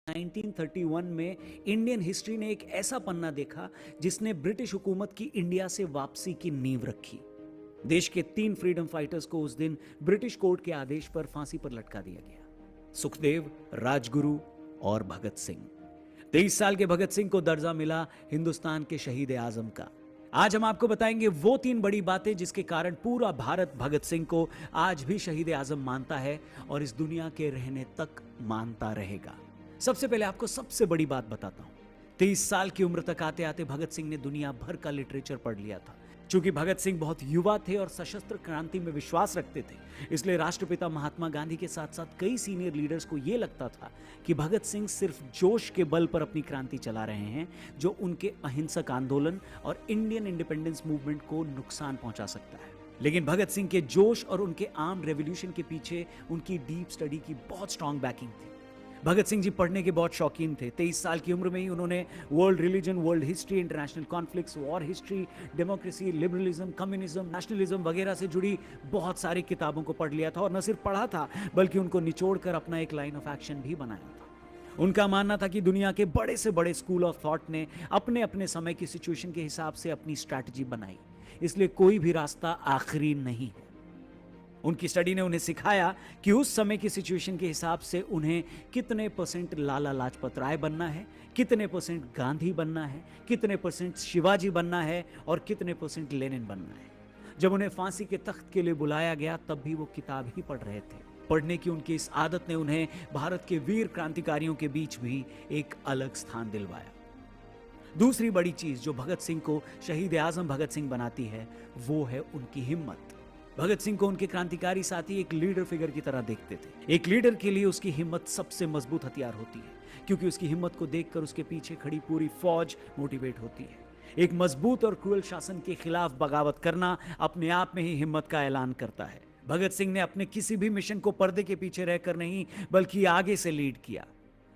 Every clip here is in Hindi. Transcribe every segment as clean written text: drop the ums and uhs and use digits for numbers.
1931 में इंडियन हिस्ट्री ने एक ऐसा पन्ना देखा जिसने ब्रिटिश हुकूमत की इंडिया से वापसी की नींव रखी। देश के 3 फ्रीडम फाइटर्स को उस दिन ब्रिटिश कोर्ट के आदेश पर फांसी पर लटका दिया गया। सुखदेव, राजगुरु और भगत सिंह। 23 साल के भगत सिंह को दर्जा मिला हिंदुस्तान के शहीद आजम का। आज हम आपको बताएंगे वो 3 बड़ी बातें जिसके कारण पूरा भारत भगत सिंह को आज भी शहीद आजम मानता है और इस दुनिया के रहने तक मानता रहेगा। सबसे पहले आपको सबसे बड़ी बात बताता हूं। 23 साल की उम्र तक आते आते भगत सिंह ने दुनिया भर का लिटरेचर पढ़ लिया था। चूंकि भगत सिंह बहुत युवा थे और सशस्त्र क्रांति में विश्वास रखते थे, इसलिए राष्ट्रपिता महात्मा गांधी के साथ साथ कई सीनियर लीडर्स को यह लगता था कि भगत सिंह सिर्फ जोश के बल पर अपनी क्रांति चला रहे हैं, जो उनके अहिंसक आंदोलन और इंडियन इंडिपेंडेंस मूवमेंट को नुकसान पहुंचा सकता है। लेकिन भगत सिंह के जोश और उनके आर्म रेवोल्यूशन के पीछे उनकी डीप स्टडी की बहुत स्ट्रांग बैकिंग थी। भगत सिंह जी पढ़ने के बहुत शौकीन थे। 23 साल की उम्र में ही उन्होंने world religion, world history, international conflicts, war history, democracy, liberalism, communism, nationalism वगैरह से जुड़ी बहुत सारी किताबों को पढ़ लिया था और न सिर्फ पढ़ा था बल्कि उनको निचोड़ कर अपना एक लाइन ऑफ एक्शन भी बनाया था। उनका मानना था कि दुनिया के बड़े से बड़े स्कूल ऑफ थॉट ने अपने अपने समय की सिचुएशन के हिसाब से अपनी स्ट्रैटेजी बनाई, इसलिए कोई भी रास्ता आखिरी नहीं है। उनकी स्टडी ने उन्हें सिखाया कि उस समय की सिचुएशन के हिसाब से उन्हें कितने परसेंट लाला लाजपत राय बनना है, कितने परसेंट गांधी बनना है, कितने परसेंट शिवाजी बनना है और कितने परसेंट लेनिन बनना है। जब उन्हें फांसी के तख्त के लिए बुलाया गया तब भी वो किताब ही पढ़ रहे थे। पढ़ने की उनकी इस आदत ने उन्हें भारत के वीर क्रांतिकारियों के बीच भी एक अलग स्थान दिलवाया। दूसरी बड़ी चीज जो भगत सिंह को शहीद आजम भगत सिंह बनाती है वो है उनकी हिम्मत। भगत सिंह को उनके क्रांतिकारी साथी एक लीडर फिगर की तरह देखते थे। एक लीडर के लिए उसकी हिम्मत सबसे मजबूत हथियार होती है, क्योंकि उसकी हिम्मत को देखकर उसके पीछे खड़ी पूरी फौज मोटिवेट होती है। एक मजबूत और क्रूअल शासन के खिलाफ बगावत करना अपने आप में ही हिम्मत का ऐलान करता है। भगत सिंह ने अपने किसी भी मिशन को पर्दे के पीछे रहकर नहीं बल्कि आगे से लीड किया।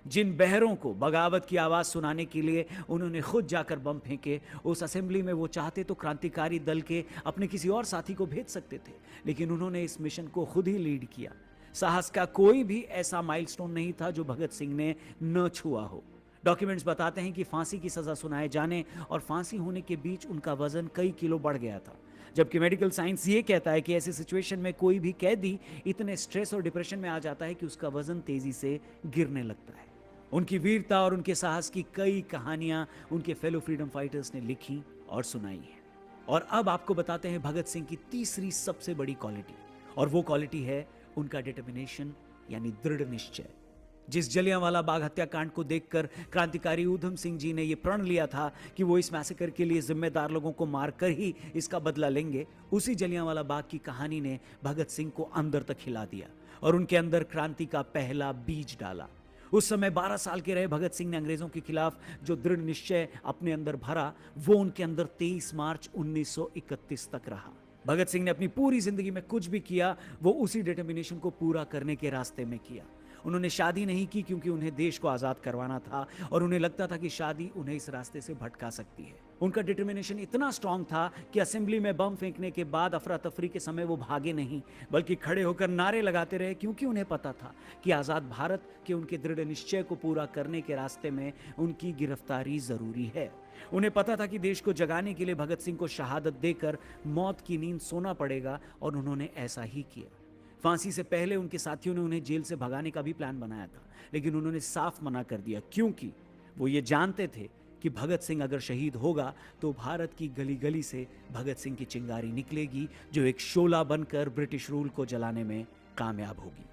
जिन बहरों को बगावत की आवाज सुनाने के लिए उन्होंने खुद जाकर बम फेंके, उस असेंबली में वो चाहते तो क्रांतिकारी दल के अपने किसी और साथी को भेज सकते थे, लेकिन उन्होंने इस मिशन को खुद ही लीड किया। साहस का कोई भी ऐसा माइलस्टोन नहीं था जो भगत सिंह ने न छुआ हो। डॉक्यूमेंट्स बताते हैं कि फांसी की सजा सुनाए जाने और फांसी होने के बीच उनका वजन कई किलो बढ़ गया था, जबकि मेडिकल साइंस ये कहता है कि ऐसी सिचुएशन में कोई भी कैदी इतने स्ट्रेस और डिप्रेशन में आ जाता है कि उसका वजन तेजी से गिरने लगता है। उनकी वीरता और उनके साहस की कई कहानियां उनके फेलो फ्रीडम फाइटर्स ने लिखी और सुनाई हैं। और अब आपको बताते हैं भगत सिंह की तीसरी सबसे बड़ी क्वालिटी, और वो क्वालिटी है उनका डिटर्मिनेशन यानी दृढ़ निश्चय। जिस जलियांवाला बाग हत्याकांड को देखकर क्रांतिकारी ऊधम सिंह जी ने यह प्रण लिया था कि वो इस मैसेकर के लिए जिम्मेदार लोगों को मारकर ही इसका बदला लेंगे, उसी जलियांवाला बाग की कहानी ने भगत सिंह को अंदर तक हिला दिया और उनके अंदर क्रांति का पहला बीज डाला। उस समय 12 साल के रहे भगत सिंह ने अंग्रेजों के खिलाफ जो दृढ़ निश्चय अपने अंदर भरा, वो उनके अंदर 23 मार्च 1931 तक रहा। भगत सिंह ने अपनी पूरी जिंदगी में कुछ भी किया वो उसी डिटर्मिनेशन को पूरा करने के रास्ते में किया। उन्होंने शादी नहीं की क्योंकि उन्हें देश को आजाद करवाना था और उन्हें लगता था कि शादी उन्हें इस रास्ते से भटका सकती है। उनका डिटर्मिनेशन इतना स्ट्रांग था कि असेंबली में बम फेंकने के बाद अफरा तफरी के समय वो भागे नहीं बल्कि खड़े होकर नारे लगाते रहे, क्योंकि उन्हें पता था कि आजाद भारत के उनके दृढ़ निश्चय को पूरा करने के रास्ते में उनकी गिरफ्तारी जरूरी है। उन्हें पता था कि देश को जगाने के लिए भगत सिंह को शहादत देकर मौत की नींद सोना पड़ेगा और उन्होंने ऐसा ही किया। फांसी से पहले उनके साथियों ने उन्हें जेल से भगाने का भी प्लान बनाया था, लेकिन उन्होंने साफ मना कर दिया, क्योंकि वो ये जानते थे कि भगत सिंह अगर शहीद होगा तो भारत की गली गली से भगत सिंह की चिंगारी निकलेगी, जो एक शोला बनकर ब्रिटिश रूल को जलाने में कामयाब होगी।